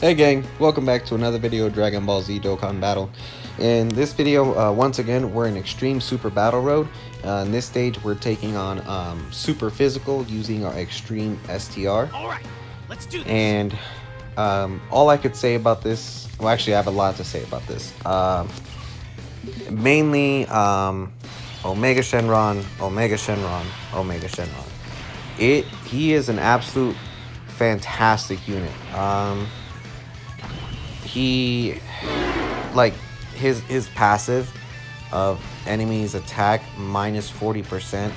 Hey gang, welcome back to another video of Dragon Ball Z Dokkan Battle. In this video, once again, we're in Extreme Super Battle Road. In this stage, we're taking on Super Physical using our Extreme STR. Alright, let's do this. And all I could say about this, well actually I have a lot to say about this. Mainly Omega Shenron, Omega Shenron, Omega Shenron. He is an absolute fantastic unit. He, like, his passive of enemies attack minus 40%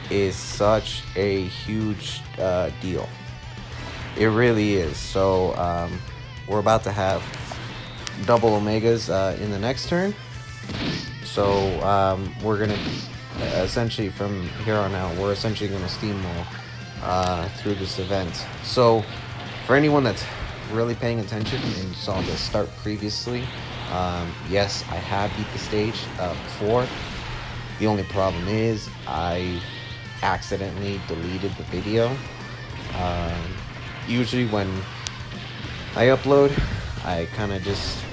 is such a huge deal. It really is. So we're about to have double Omegas in the next turn. So we're gonna essentially, from here on out, we're essentially gonna steamroll through this event. So for anyone that's really paying attention and saw the start previously, yes, I have beat the stage before. The only problem is I accidentally deleted the video. Usually when I upload, I kind of just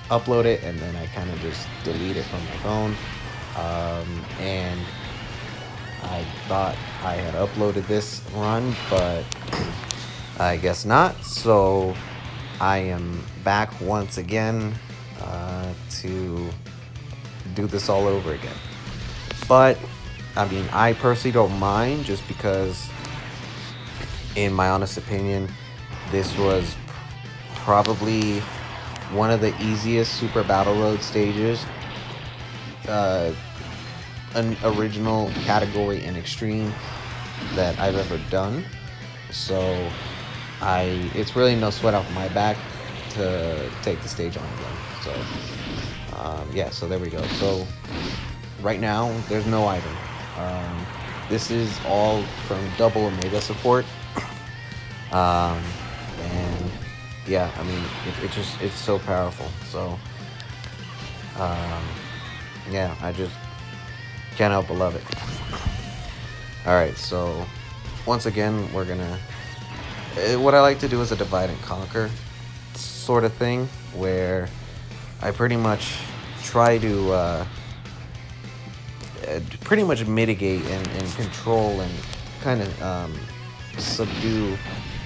upload it and then I kind of just delete it from my phone. And I thought I had uploaded this run, but I guess not. So I am back once again to do this all over again. But I mean, I personally don't mind, just because, in my honest opinion, this was probably one of the easiest Super Battle Road stages, an original category in Extreme, that I've ever done. So it's really no sweat off my back to take the stage on again. So yeah, so there we go. So right now there's no item. This is all from double Omega support. And yeah, I mean, it's so powerful. So yeah, I just can't help but love it. Alright, so once again, we're gonna, what I like to do is a divide and conquer sort of thing, where I pretty much try to pretty much mitigate and control and kind of subdue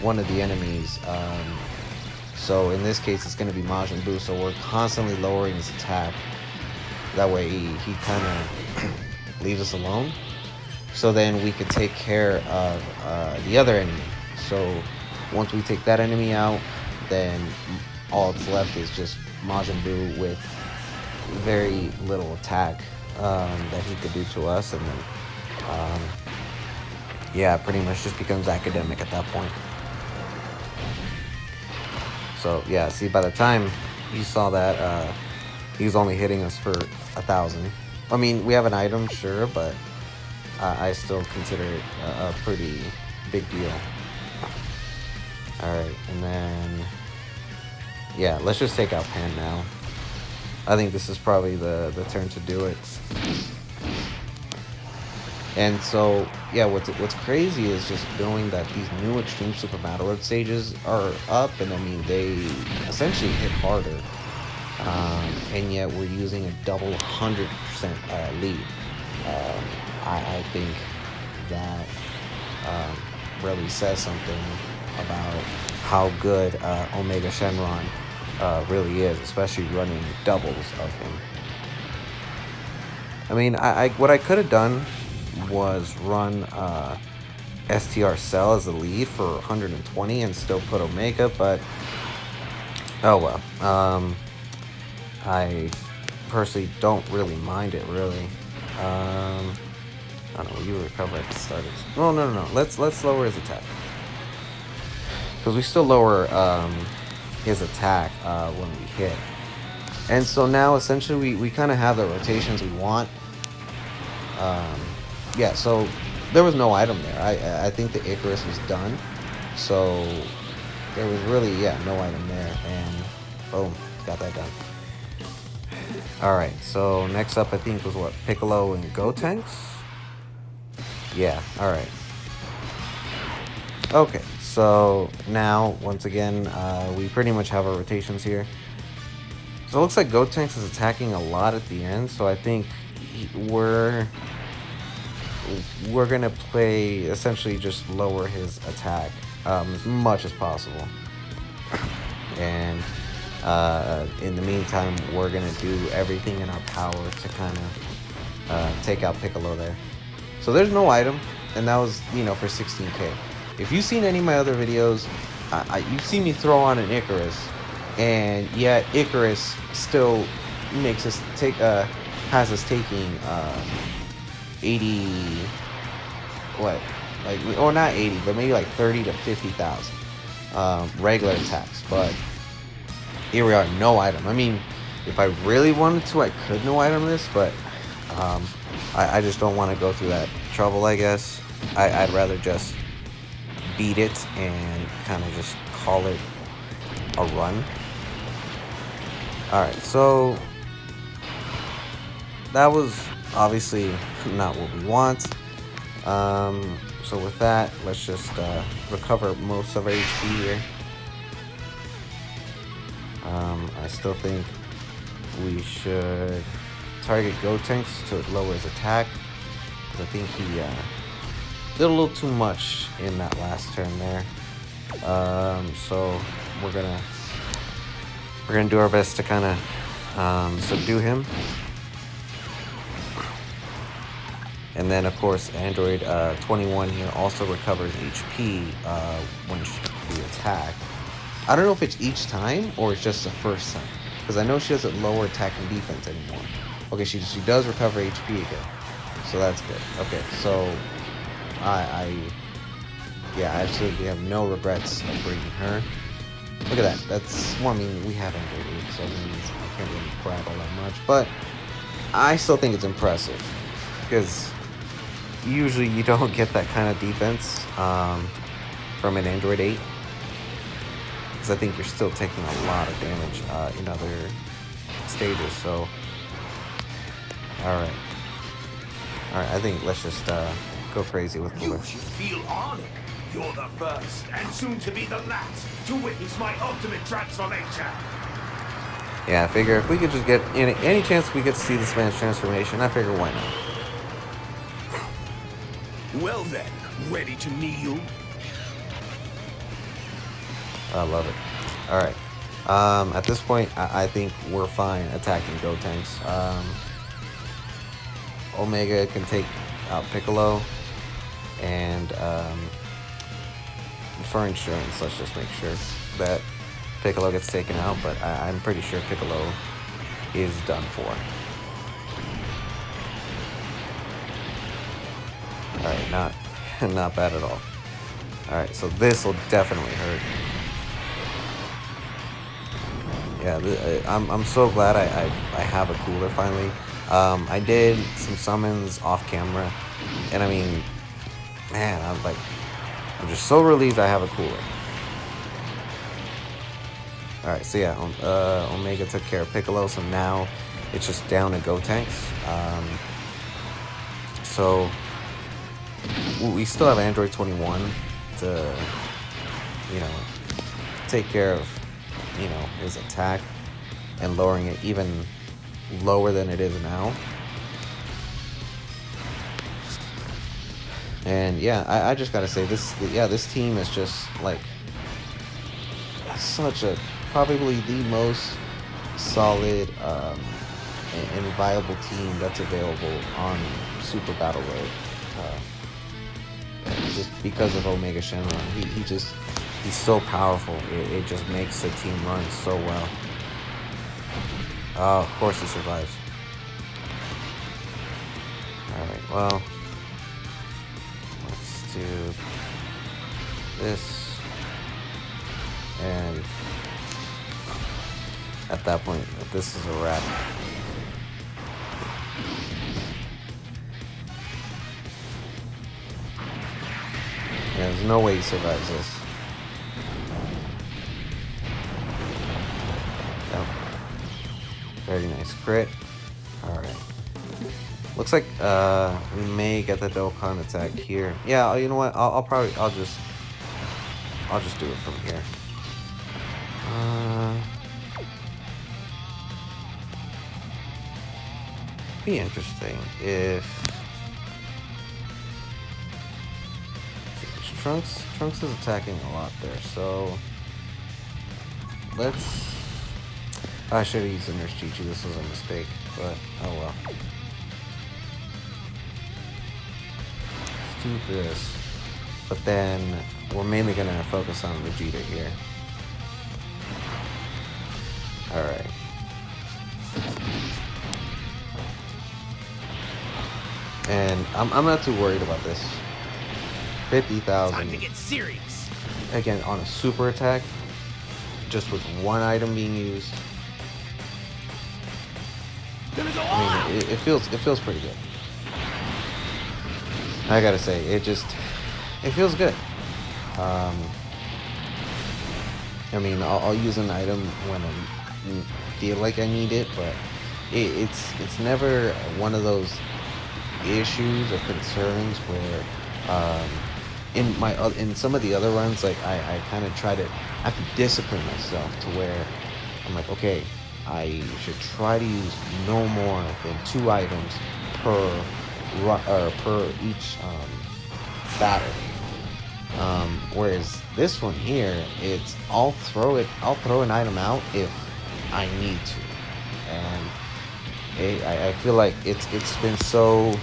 one of the enemies. So in this case, it's going to be Majin Buu, so we're constantly lowering his attack. That way he kind of leaves us alone, so then we could take care of the other enemy. So once we take that enemy out, then all that's left is just Majin Buu with very little attack that he could do to us, and then yeah, pretty much just becomes academic at that point. So yeah, see, by the time you saw that, he was only hitting us for 1,000. I mean, we have an item, sure, but I still consider it a pretty big deal. Alright, and then yeah, let's just take out Pan now. I think this is probably the turn to do it. And so yeah, what's crazy is just knowing that these new Extreme Super Battle Road stages are up, and I mean, they essentially hit harder, and yet we're using a double 100% lead. I think that really says something about how good Omega Shenron really is, especially running doubles of him. I mean, what I could have done was run STR Cell as the lead for 120 and still put Omega, but oh well. I personally don't really mind it, really. I don't know, you recover at the start. No. Let's lower his attack, because we still lower his attack when we hit. And so now essentially we kind of have the rotations we want. Yeah, so there was no item there. I think the Icarus was done, so there was really, yeah, no item there, and boom, got that done. Alright, so next up I think was what, Piccolo and Gotenks? Yeah, alright. Okay, So now, once again, we pretty much have our rotations here. So it looks like Gotenks is attacking a lot at the end. So I think we're gonna play essentially just lower his attack as much as possible. And in the meantime, we're gonna do everything in our power to kind of take out Piccolo there. So there's no item, and that was, you know, for 16k. If you've seen any of my other videos, you've seen me throw on an Icarus, and yet Icarus still makes us take has us taking 80, what, like, or not 80, but maybe like 30 to 50,000 regular attacks. But here we are, no item. I mean, if I really wanted to, I could no item this, but I just don't want to go through that trouble, I guess. I'd rather just beat it and kind of just call it a run. Alright, so that was obviously not what we want. So with that, let's just recover most of our HP here. I still think we should target Gotenks to lower his attack, because I think he did a little too much in that last turn there. So we're gonna do our best to kind of subdue him. And then, of course, Android 21 here also recovers HP when we attack. I don't know if it's each time or it's just the first time, because I know she doesn't lower attack and defense anymore. Okay, she does recover HP again, so that's good. Okay, so I absolutely have no regrets of bringing her. Look at that. That's, well, I mean, we have Android 8, so I mean, I can't really brag all that much, but I still think it's impressive, because usually you don't get that kind of defense from an Android 8, because I think you're still taking a lot of damage in other stages. So alright, I think let's just go crazy with Cooler. You should feel honored. You're the first and soon to be the last to witness my ultimate transformation. Yeah, I figure if we could just get any chance we get to see this man's transformation, I figure why not. Well then, ready to kneel? I love it. Alright. At this point, I think we're fine attacking Gotenks. Omega can take out Piccolo. And for insurance, let's just make sure that Piccolo gets taken out. But I'm pretty sure Piccolo is done for. Alright, not bad at all. Alright, so this will definitely hurt. Yeah, I'm so glad I have a cooler finally. I did some summons off camera, and I mean, man, I'm just so relieved I have a cooler. Alright, so yeah, Omega took care of Piccolo, so now it's just down to Gotenks. So we still have Android 21 to, you know, take care of, you know, his attack and lowering it even lower than it is now. And yeah, I just gotta say this team is just like such a, probably the most solid and viable team that's available on Super Battle Road. Just because of Omega Shenron, he's so powerful. It just makes the team run so well. Oh, of course he survives. Alright, well, let's do this. And at that point, this is a wrap. Yeah, there's no way he survives this. Oh. Very nice crit. Alright. Looks like we may get the Dokkan attack here. Yeah, you know what? I'll I'll just do it from here. Be interesting if Trunks is attacking a lot there, so let's. I should have used the Nurse Chi-Chi. This was a mistake, but oh well. Let's do this, but then we're mainly gonna focus on Vegeta here. All right. And I'm not too worried about this. 50,000. Time to get serious. Again, on a super attack, just with one item being used. Gonna go I mean, it feels pretty good. I gotta say, it feels good. I mean, I'll use an item when I feel like I need it, but it's never one of those issues or concerns where in some of the other runs, like I kind of I have to discipline myself to where I'm like, okay, I should try to use no more than 2 items per each battle. Whereas this one here, it's I'll throw an item out if I need to, and I feel like it's been so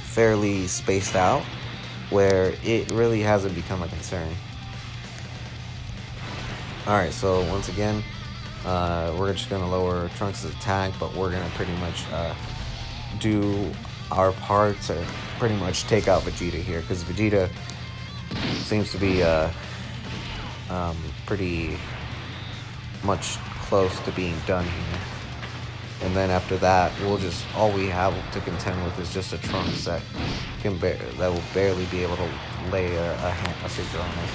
fairly spaced out where it really hasn't become a concern. Alright, so once again, we're just going to lower Trunks' attack, but we're going to pretty much do our part to pretty much take out Vegeta here, because Vegeta seems to be pretty much close to being done here. And then after that, all we have to contend with is just a Trunks that will barely be able to lay a figure on us.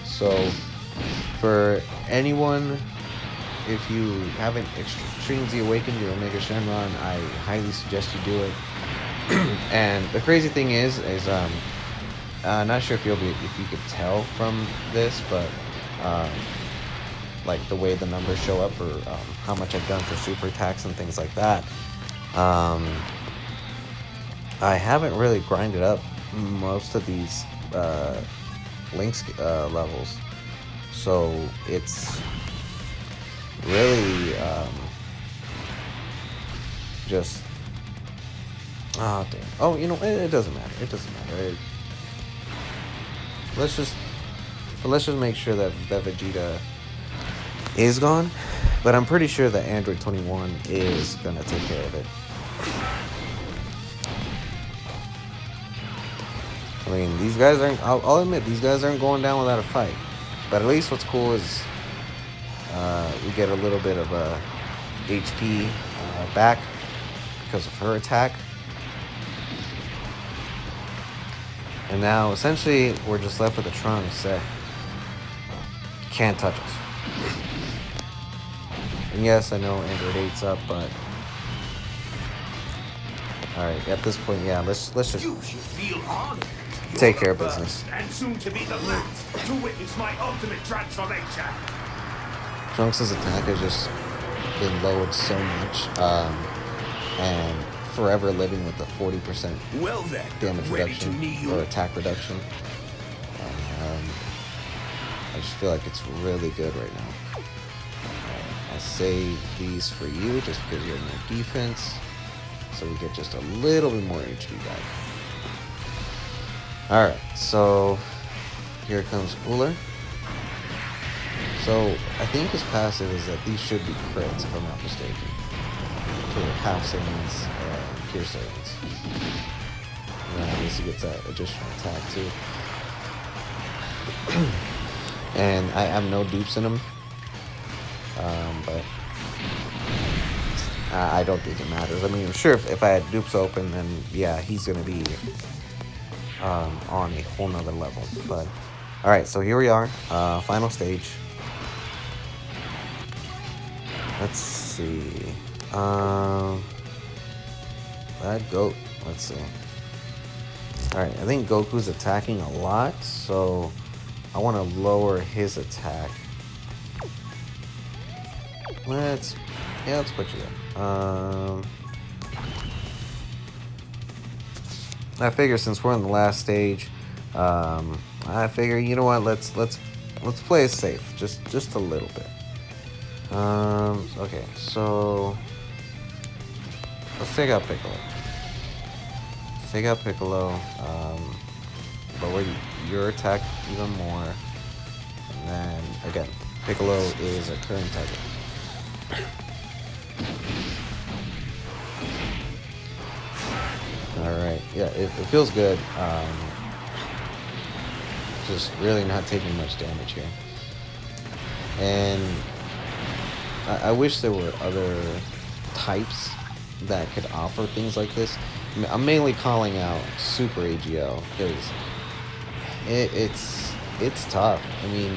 So, for anyone, if you haven't extremely awakened your Omega Shenron, I highly suggest you do it. And the crazy thing is not sure if you could tell from this, but like the way the numbers show up for how much I've done for super attacks and things like that. I haven't really grinded up most of these links levels, so it's really just oh damn. Oh, you know, it doesn't matter. It doesn't matter. Let's just make sure that Vegeta is gone, but I'm pretty sure that Android 21 is gonna take care of it. I mean, these guys aren't. I'll admit, these guys aren't going down without a fight. But at least what's cool is we get a little bit of HP back because of her attack. And now, essentially, we're just left with the Trunks that can't touch us. And yes, I know Android 8's up, but all right. At this point, yeah, let's just feel honored. take care of business. And soon to be the last to witness my ultimate transformation. Trunks' attack has just been lowered so much, and forever living with the 40% damage reduction or attack reduction. I just feel like it's really good right now. I'll save these for you just because you have no defense, so we get just a little bit more HP back. Alright, so here comes Uller. So I think his passive is that these should be crits, if I'm not mistaken. For half Saiyans and pure Saiyans. And then I guess he gets that additional attack too. And I have no dupes in him. But I don't think it matters. I mean, sure, if I had dupes open, then yeah, he's gonna be on a whole nother level. But alright, so here we are, final stage. Let's see. That goat. Let's see. Alright, I think Goku's attacking a lot, so I want to lower his attack. Let's put you there. I figure since we're in the last stage, I figure, you know what, let's play it safe, just a little bit. Okay, so let's take out Piccolo. Take out Piccolo, lower your attack even more, and then again, Piccolo is a current target. Alright, yeah, it feels good, just really not taking much damage here. And I wish there were other types that could offer things like this. I'm mainly calling out Super AGL because it's tough. I mean,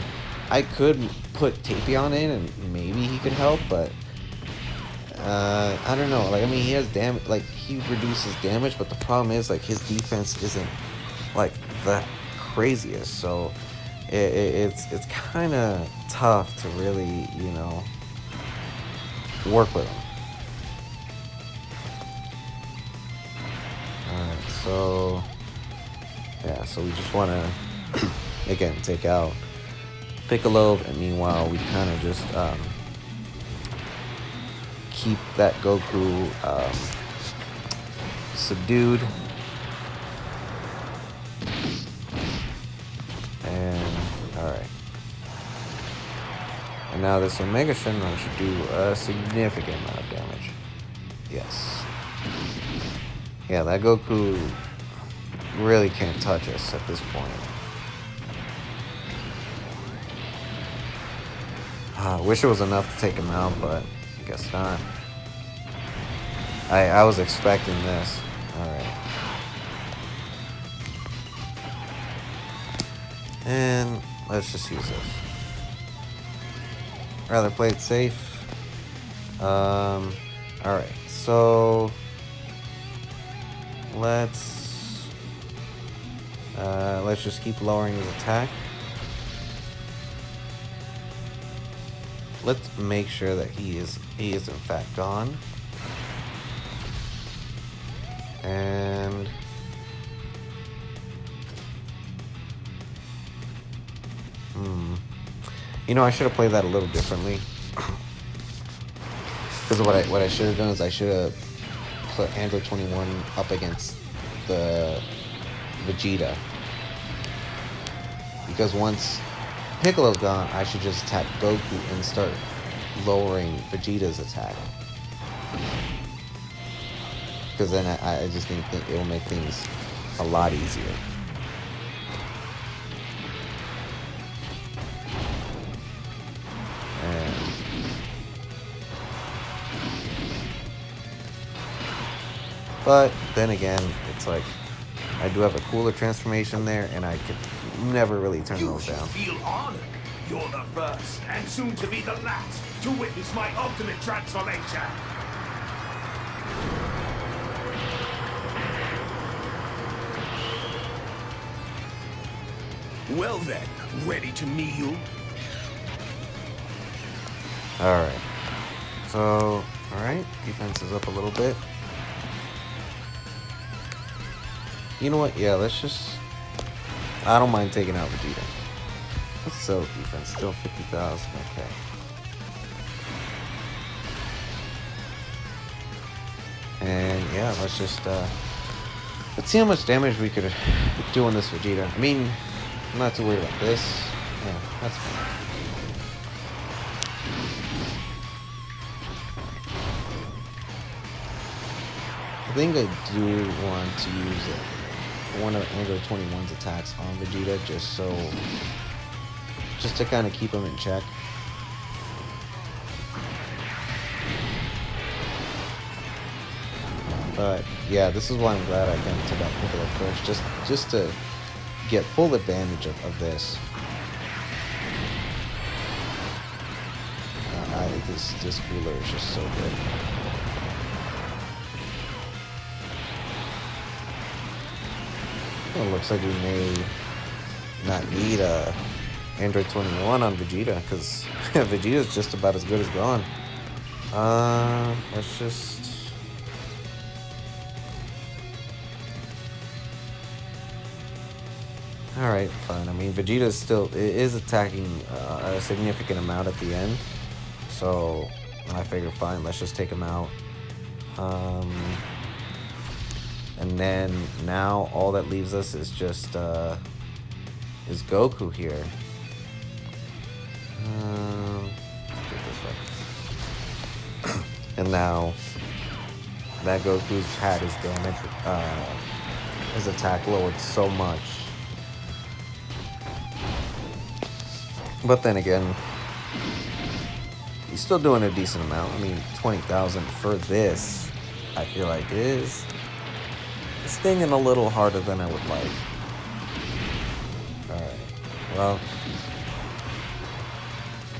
I could put Tapion in and maybe he could help, but I don't know. Like, I mean, he has damage. Like, he reduces damage, but the problem is, like, his defense isn't like the craziest. So it's kind of tough to really, you know, work with him. Alright, so yeah, so we just want to again take out Piccolo, and meanwhile we kind of just keep that Goku subdued. And alright. And now this Omega Shenron should do a significant amount of damage. Yes. Yeah, that Goku really can't touch us at this point. I wish it was enough to take him out, but I guess not. I was expecting this. Alright. And let's just use this. Rather play it safe. Alright, so let's just keep lowering his attack. Let's make sure that he is in fact gone. And you know, I should have played that a little differently. Because what I should have done is I should have put Android 21 up against the Vegeta. Because once Piccolo's gone, I should just attack Goku and start lowering Vegeta's attack. Because then I just think it will make things a lot easier. But then again, it's like I do have a cooler transformation there, and I could never really turn those down. You feel honored. You're the first, and soon to be the last, to witness my ultimate transformation. Well then, ready to kneel? Alright. So, alright, defense is up a little bit. You know what? Yeah, let's just... I don't mind taking out Vegeta. What's Cell's defense? Still 50,000. Okay. And yeah, let's just let's see how much damage we could do on this Vegeta. I mean, I'm not too worried about this. Yeah, that's fine. I think I do want to use it. One of Android 21's attacks on Vegeta, just to kind of keep him in check. But yeah, this is why I'm glad I kind of took out Piccolo first, just to get full advantage of this. This cooler is just so good. Well, looks like we may not need Android 21 on Vegeta, because Vegeta's just about as good as gone. Let's just... Alright, fine. I mean, Vegeta still is attacking a significant amount at the end. So, I figure, fine, let's just take him out. And then, now, all that leaves us is just, is Goku here. Let's do it this way. And now, that Goku's had his damage, his attack lowered so much. But then again, he's still doing a decent amount. I mean, 20,000 for this, I feel like is stinging a little harder than I would like. Alright, well,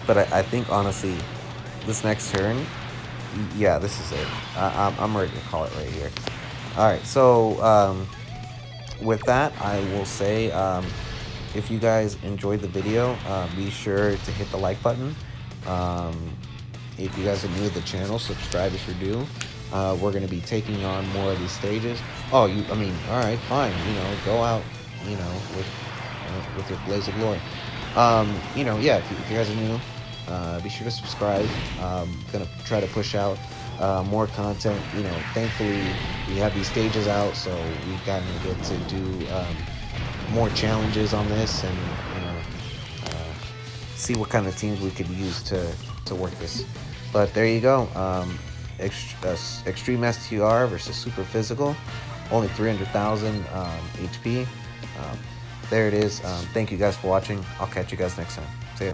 but I think honestly, this next turn, yeah, this is it. I'm ready to call it right here. Alright, so with that, I will say, if you guys enjoyed the video, be sure to hit the like button. If you guys are new to the channel, subscribe if you're new. We're going to be taking on more of these stages. Oh, I mean, all right, fine. You know, go out, you know, with your blaze of glory. You know, yeah, if you guys are new, be sure to subscribe. Gonna try to push out more content. You know, thankfully we have these stages out, so we kind of get to do more challenges on this, and you know, see what kind of teams we could use to work this. But there you go. Extreme STR versus Super Physical, only 300,000 HP. There it is. Thank you guys for watching. I'll catch you guys next time. See ya.